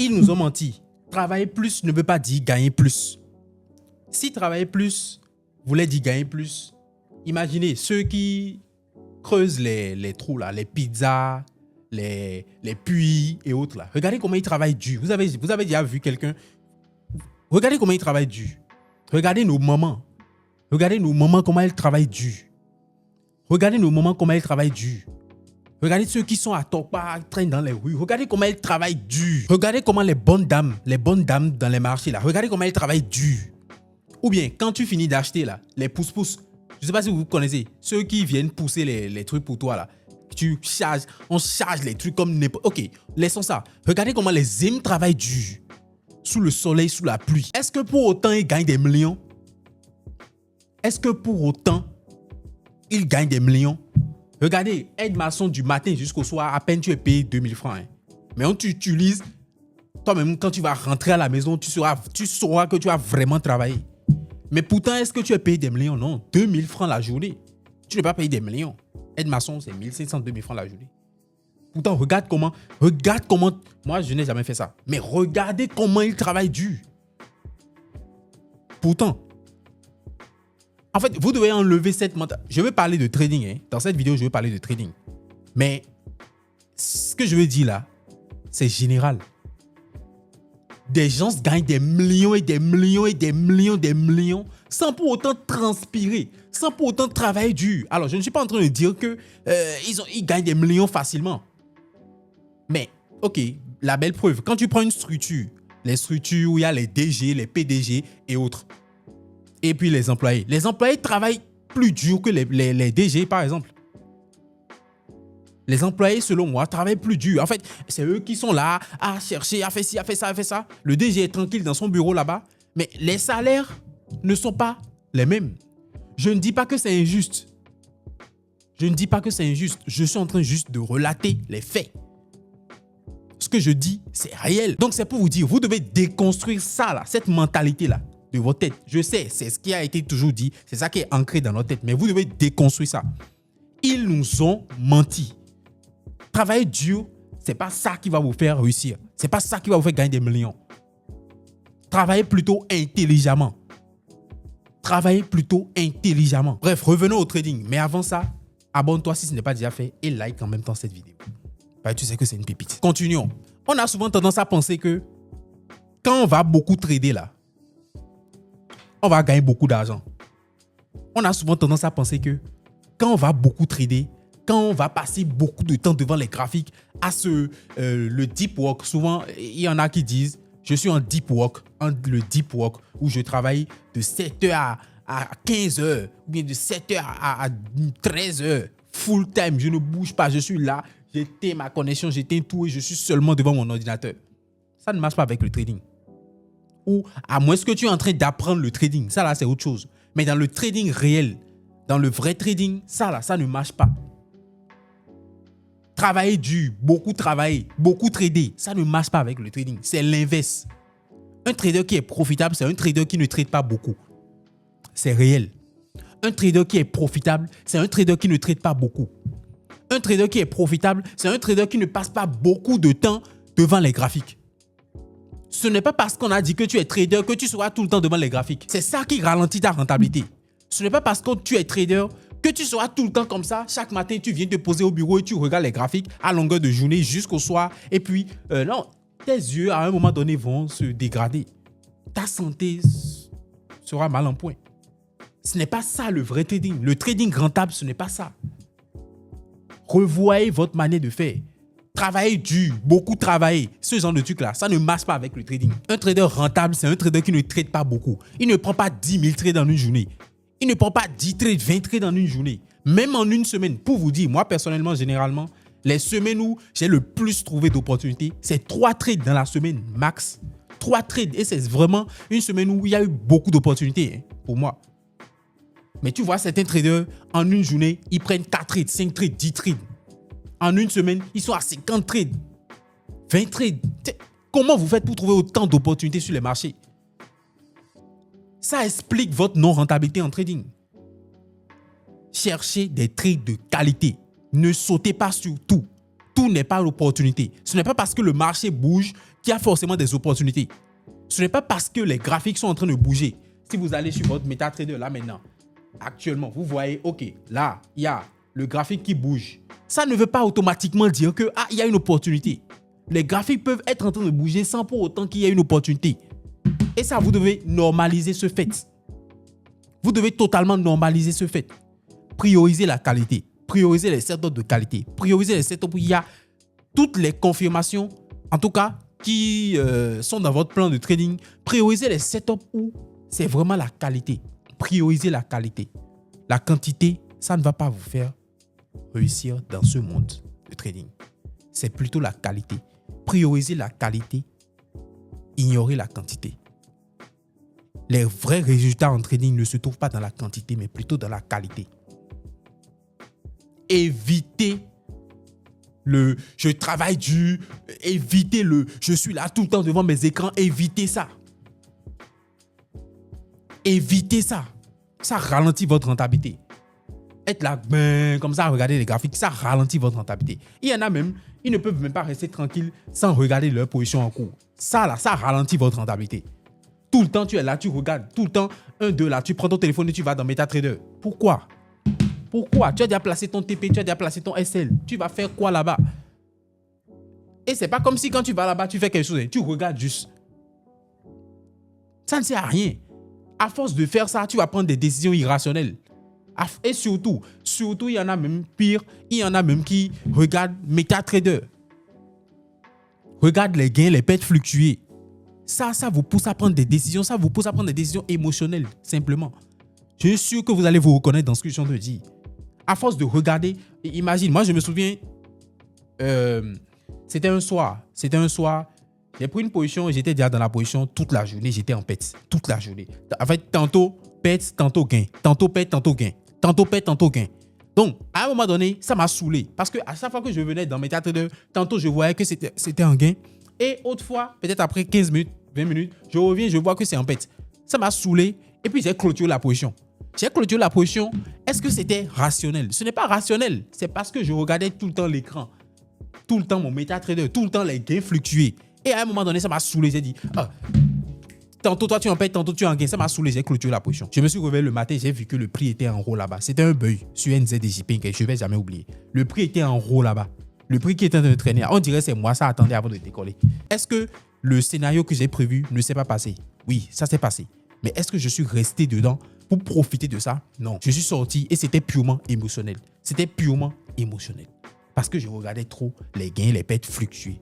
Ils nous ont menti. Travailler plus ne veut pas dire gagner plus. Si travailler plus voulait dire gagner plus, imaginez ceux qui creusent les trous, là, les pizzas, les puits et autres. Là. Regardez comment ils travaillent dur. Vous avez déjà vu quelqu'un. Regardez comment ils travaillent dur. Regardez nos mamans. Regardez nos mamans comment elles travaillent dur. Regardez nos mamans comment elles travaillent dur. Regardez ceux qui sont à Topa, traînent dans les rues. Regardez comment elles travaillent dur. Regardez comment les bonnes dames dans les marchés, là, regardez comment elles travaillent dur. Ou bien, quand tu finis d'acheter, là, les pousse-pousse, je ne sais pas si vous connaissez, ceux qui viennent pousser les trucs pour toi, là. On charge les trucs comme n'importe... Ok, laissons ça. Regardez comment les hommes travaillent dur. Sous le soleil, sous la pluie. Est-ce que pour autant, ils gagnent des millions? Est-ce que pour autant, ils gagnent des millions? Regardez, aide-maçon du matin jusqu'au soir, à peine tu es payé 2000 francs. Hein. Mais on t'utilise, toi-même, quand tu vas rentrer à la maison, tu sauras que tu as vraiment travaillé. Mais pourtant, est-ce que tu es payé des millions? Non, 2000 francs la journée. Tu n'es pas payé des millions. Aide-maçon, c'est 1500, 2000 francs la journée. Pourtant, regarde comment... Moi, je n'ai jamais fait ça. Mais regardez comment ils travaillent dur. Pourtant... En fait, vous devez enlever cette mentalité. Je vais parler de trading. Hein. Dans cette vidéo, je vais parler de trading. Mais ce que je veux dire là, c'est général. Des gens gagnent des millions et des millions et des millions sans pour autant transpirer, sans pour autant travailler dur. Alors, je ne suis pas en train de dire qu'ils gagnent des millions facilement. Mais, ok, la belle preuve, quand tu prends une structure, les structures où il y a les DG, les PDG et autres, et puis les employés travaillent plus dur que les DG, par exemple. Les employés, selon moi, travaillent plus dur. En fait, c'est eux qui sont là à chercher, à faire ci, à faire ça, à faire ça. Le DG est tranquille dans son bureau là-bas. Mais les salaires ne sont pas les mêmes. Je ne dis pas que c'est injuste. Je ne dis pas que c'est injuste. Je suis en train juste de relater les faits. Ce que je dis, c'est réel. Donc, c'est pour vous dire, vous devez déconstruire ça, là, cette mentalité-là. De votre tête. Je sais, c'est ce qui a été toujours dit, c'est ça qui est ancré dans notre tête, mais vous devez déconstruire ça. Ils nous ont menti. Travailler dur, c'est pas ça qui va vous faire réussir. C'est pas ça qui va vous faire gagner des millions. Travaillez plutôt intelligemment. Travaillez plutôt intelligemment. Bref, revenons au trading. Mais avant ça, abonne-toi si ce n'est pas déjà fait et like en même temps cette vidéo. Bah, tu sais que c'est une pépite. Continuons. On a souvent tendance à penser que quand on va beaucoup trader là, on va gagner beaucoup d'argent. On a souvent tendance à penser que quand on va beaucoup trader, quand on va passer beaucoup de temps devant les graphiques, le deep work, souvent, il y en a qui disent, je suis en deep work, le deep work, où je travaille de 7h à 15h, ou bien de 7h à 13h, full time, je ne bouge pas, je suis là, j'éteins ma connexion, j'éteins tout et je suis seulement devant mon ordinateur. Ça ne marche pas avec le trading. Ou à moins que tu es en train d'apprendre le trading. Ça là, c'est autre chose. Mais dans le trading réel, dans le vrai trading, ça là, ça ne marche pas. Travailler dur, beaucoup travailler, beaucoup trader, ça ne marche pas avec le trading. C'est l'inverse. Un trader qui est profitable, c'est un trader qui ne trade pas beaucoup. C'est réel. Un trader qui est profitable, c'est un trader qui ne trade pas beaucoup. Un trader qui est profitable, c'est un trader qui ne passe pas beaucoup de temps devant les graphiques. Ce n'est pas parce qu'on a dit que tu es trader que tu seras tout le temps devant les graphiques. C'est ça qui ralentit ta rentabilité. Ce n'est pas parce que tu es trader que tu seras tout le temps comme ça. Chaque matin, tu viens te poser au bureau et tu regardes les graphiques à longueur de journée jusqu'au soir. Et puis, non, tes yeux, à un moment donné, vont se dégrader. Ta santé sera mal en point. Ce n'est pas ça le vrai trading. Le trading rentable, ce n'est pas ça. Revoyez votre manière de faire. Travailler dur, beaucoup travailler, ce genre de truc-là, ça ne marche pas avec le trading. Un trader rentable, c'est un trader qui ne trade pas beaucoup. Il ne prend pas 10 000 trades en une journée. Il ne prend pas 10 trades, 20 trades en une journée. Même en une semaine. Pour vous dire, moi personnellement, généralement, les semaines où j'ai le plus trouvé d'opportunités, c'est 3 trades dans la semaine max. 3 trades. Et c'est vraiment une semaine où il y a eu beaucoup d'opportunités pour moi. Mais tu vois, certains traders, en une journée, ils prennent 4 trades, 5 trades, 10 trades. En une semaine, ils sont à 50 trades, 20 trades. Comment vous faites pour trouver autant d'opportunités sur les marchés? Ça explique votre non-rentabilité en trading. Cherchez des trades de qualité. Ne sautez pas sur tout. tout n'est pas l'opportunité. Ce n'est pas parce que le marché bouge qu'il y a forcément des opportunités. Ce n'est pas parce que les graphiques sont en train de bouger. Si vous allez sur votre MetaTrader là maintenant, actuellement, vous voyez, ok, là, il y a le graphique qui bouge. Ça ne veut pas automatiquement dire que il y a une opportunité. Les graphiques peuvent être en train de bouger sans pour autant qu'il y ait une opportunité. Et ça, vous devez normaliser ce fait. Vous devez totalement normaliser ce fait. Prioriser la qualité. Prioriser les setups de qualité. Prioriser les setups où il y a toutes les confirmations, en tout cas, qui sont dans votre plan de trading. Prioriser les setups où c'est vraiment la qualité. Prioriser la qualité. La quantité, ça ne va pas vous faire réussir dans ce monde de trading. C'est plutôt la qualité. Prioriser la qualité, ignorer la quantité. Les vrais résultats en trading ne se trouvent pas dans la quantité, mais plutôt dans la qualité. Évitez le « je travaille dur », évitez le « je suis là tout le temps devant mes écrans », évitez ça. Évitez ça. Ça ralentit votre rentabilité. Être là, comme ça, regarder les graphiques, ça ralentit votre rentabilité. Il y en a même, ils ne peuvent même pas rester tranquilles sans regarder leur position en cours. Ça, là, ça ralentit votre rentabilité. Tout le temps, tu es là, tu regardes. Tout le temps, 1, 2, là, tu prends ton téléphone et tu vas dans MetaTrader. Pourquoi? Pourquoi? Tu as déjà placé ton TP, tu as déjà placé ton SL. Tu vas faire quoi là-bas? Et c'est pas comme si quand tu vas là-bas, tu fais quelque chose. Tu regardes juste. Ça ne sert à rien. À force de faire ça, tu vas prendre des décisions irrationnelles. Et surtout, il y en a même pire. Il y en a même qui regardent MetaTrader. Regarde les gains, les pertes fluctuer. Ça vous pousse à prendre des décisions. Ça vous pousse à prendre des décisions émotionnelles, simplement. Je suis sûr que vous allez vous reconnaître dans ce que je viens de dire. À force de regarder, imagine, moi je me souviens, c'était un soir. J'ai pris une position et j'étais déjà dans la position toute la journée. J'étais en pète, toute la journée. En fait, tantôt pète, tantôt gain. Tantôt pète, tantôt gain. Tantôt pète, tantôt gain. Donc, à un moment donné, ça m'a saoulé. Parce que à chaque fois que je venais dans MetaTrader, tantôt je voyais que c'était un gain. Et autrefois, peut-être après 15 minutes, 20 minutes, je reviens, je vois que c'est en pète. Ça m'a saoulé. Et puis, j'ai clôturé la position. Est-ce que c'était rationnel? Ce n'est pas rationnel. C'est parce que je regardais tout le temps l'écran. Tout le temps mon MetaTrader. Tout le temps les gains fluctuaient. Et à un moment donné, ça m'a saoulé. J'ai dit, tantôt toi tu en payes, tantôt tu en gagnes. Ça m'a saoulé. J'ai clôturé la position. Je me suis réveillé le matin. J'ai vu que le prix était en haut là-bas. C'était un buy sur NZDJP que je ne vais jamais oublier. Le prix était en haut là-bas. Le prix qui était en train de traîner. On dirait que c'est moi. Ça attendait avant de décoller. Est-ce que le scénario que j'ai prévu ne s'est pas passé? Oui, ça s'est passé. Mais est-ce que je suis resté dedans pour profiter de ça? Non. Je suis sorti et c'était purement émotionnel. Parce que je regardais trop les gains, les pertes fluctuer.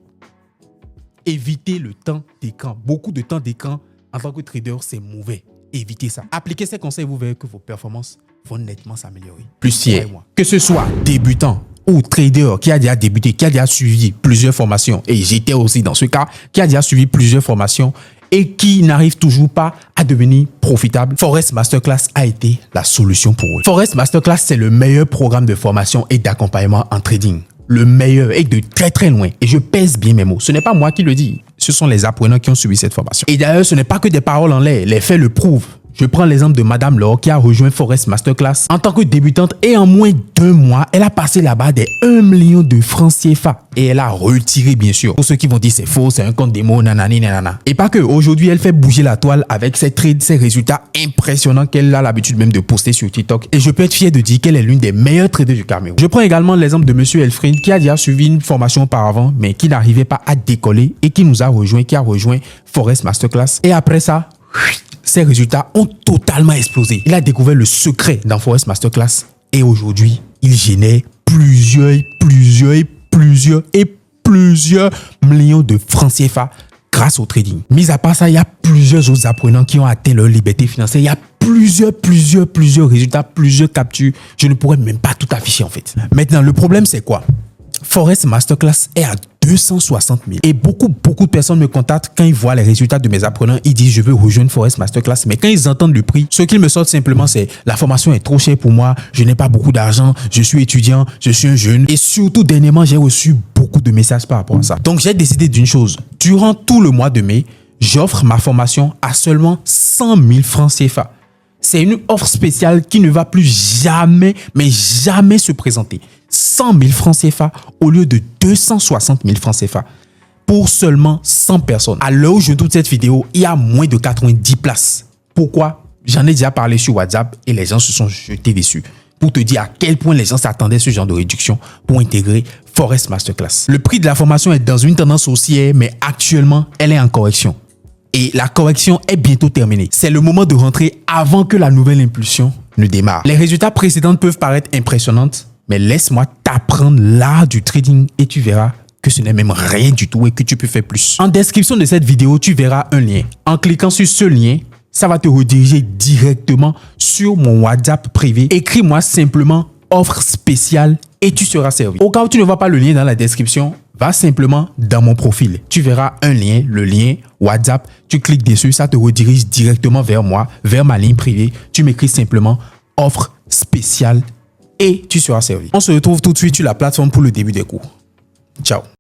Évitez le temps d'écran. Beaucoup de temps d'écran en tant que trader, c'est mauvais. Évitez ça. Appliquez ces conseils, vous verrez que vos performances vont nettement s'améliorer. Plus fier. Que ce soit débutant ou trader qui a déjà débuté, qui a déjà suivi plusieurs formations, et j'étais aussi dans ce cas, qui a déjà suivi plusieurs formations et qui n'arrive toujours pas à devenir profitable, Forex Masterclass a été la solution pour eux. Forex Masterclass, c'est le meilleur programme de formation et d'accompagnement en trading. Le meilleur et de très très loin. Et je pèse bien mes mots. Ce n'est pas moi qui le dis. Ce sont les apprenants qui ont suivi cette formation. Et d'ailleurs, ce n'est pas que des paroles en l'air. Les faits le prouvent. Je prends l'exemple de Madame Laure qui a rejoint Forex Masterclass en tant que débutante et en moins d'1 mois, elle a passé là-bas des 1 million de francs CFA et elle a retiré bien sûr. Pour ceux qui vont dire c'est faux, c'est un compte démo, nanani, nanana. Et pas que, aujourd'hui elle fait bouger la toile avec ses trades, ses résultats impressionnants qu'elle a l'habitude même de poster sur TikTok. Et je peux être fier de dire qu'elle est l'une des meilleures traders du Cameroun. Je prends également l'exemple de Monsieur Elfried qui a déjà suivi une formation auparavant mais qui n'arrivait pas à décoller et qui nous a rejoint, qui a rejoint Forex Masterclass. Et après ça, ses résultats ont totalement explosé. Il a découvert le secret dans Forex Masterclass et aujourd'hui, il génère plusieurs millions de francs CFA grâce au trading. Mis à part ça, il y a plusieurs autres apprenants qui ont atteint leur liberté financière. Il y a plusieurs résultats, plusieurs captures. Je ne pourrais même pas tout afficher en fait. Maintenant, le problème c'est quoi? Forex Masterclass est à 260 000. Et beaucoup de personnes me contactent quand ils voient les résultats de mes apprenants. Ils disent, je veux rejoindre Forex Masterclass. Mais quand ils entendent le prix, ce qu'ils me sortent simplement, c'est la formation est trop chère pour moi. Je n'ai pas beaucoup d'argent. Je suis étudiant. Je suis un jeune. Et surtout, dernièrement, j'ai reçu beaucoup de messages par rapport à ça. Donc, j'ai décidé d'une chose. Durant tout le mois de mai, j'offre ma formation à seulement 100 000 francs CFA. C'est une offre spéciale qui ne va plus jamais, mais jamais se présenter. 100 000 francs CFA au lieu de 260 000 francs CFA pour seulement 100 personnes. À l'heure où je tourne cette vidéo, il y a moins de 90 places. Pourquoi? J'en ai déjà parlé sur WhatsApp et les gens se sont jetés dessus pour te dire à quel point les gens s'attendaient à ce genre de réduction pour intégrer Forex Masterclass. Le prix de la formation est dans une tendance haussière, mais actuellement, elle est en correction. Et la correction est bientôt terminée. C'est le moment de rentrer avant que la nouvelle impulsion ne démarre. Les résultats précédents peuvent paraître impressionnants, mais laisse-moi t'apprendre l'art du trading et tu verras que ce n'est même rien du tout et que tu peux faire plus. En description de cette vidéo, tu verras un lien. En cliquant sur ce lien, ça va te rediriger directement sur mon WhatsApp privé. Écris-moi simplement offre spéciale et tu seras servi. Au cas où tu ne vois pas le lien dans la description, va simplement dans mon profil. Tu verras un lien, le lien WhatsApp. Tu cliques dessus, ça te redirige directement vers moi, vers ma ligne privée. Tu m'écris simplement offre spéciale et tu seras servi. On se retrouve tout de suite sur la plateforme pour le début des cours. Ciao.